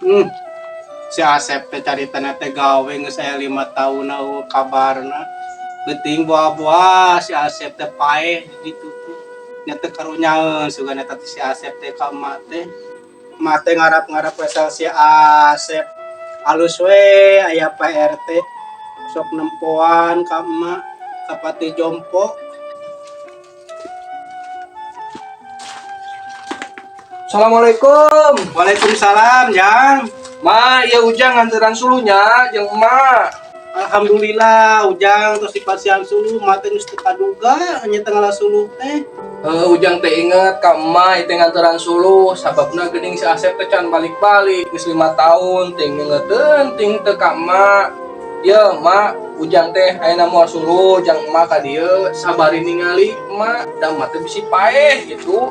Hmm, si Asep teh carita teh gawe geus aya 5 tahun kabarna. Beuting buah-buah si Asep teh paeh gitu tuh. Nya teu karunyaeun sugana teh si Asep teh ka emak teh. Emak teh ngarap-ngarap wesel si Asep. Halus we aya PRT sok nempoan ka emak ka pati jompo. Assalamualaikum. Waalaikumsalam, Jang. Ma, ya Ujang nganteran sulunya jeung emak. Alhamdulillah, Ujang terus dipasihan suluh, mate geus teu kaduga nya teu ngalah suluh teh. Ujang teh inget ka emak teh nganteran suluh sababna geuning si Asep teh can balik-balik geus 5 tahun teh ngeungeteun ting teu ka emak. Ya, emak, Ujang teh ayeuna moal suluh jang emak ka dieu sabari ningali emak da emak teh bisi paeh gitu.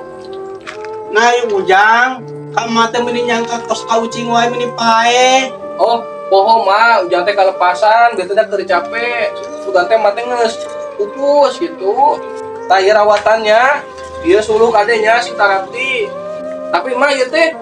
Nah, ieu Ujang, ka mate meuni nyangka kos kaucing wae meuni paeh. Oh, poho mah Ujang teh kalepasan beuteung teh keur capek. Sugan teh mah teh geus pupus gitu. Tah ieu rawatannya ieu suluk adenya si Tarapti. Tapi mah ieu teh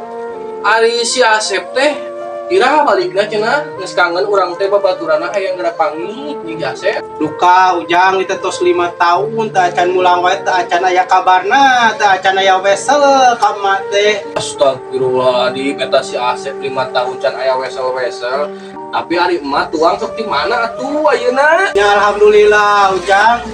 ari si Asep teh iraha balikna cenah geus kangen urang teh babaturanna hayang ngerapangi jeung Asep. Duka Ujang itu tos 5 tahun teu acan mulang wae teu acan aya kabarna, teu acan aya wesel ka mate. Astagfirullahaladzim, eta si Asep 5 tahun can aya wesel-wesel. Tapi ari emak tuang sok di mana atuh ayeuna? Ya alhamdulillah Ujang.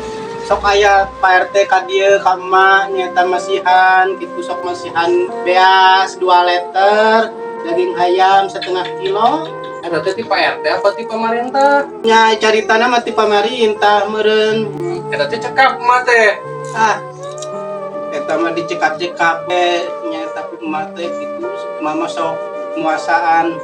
Sok aya PRT ka dieu ka emak nyata masihan gitu sok masihan beas 2 liter, daging ayam 1/2 kilo. Eta teh ti Pak RT apa ti pemerintah? Nya caritana mah ti pamarintah meureun. Eta teh cekap emak teh. Ah, eta mah dicekap-cekap nya eta ku emak teh gitu. Mama sok muasaan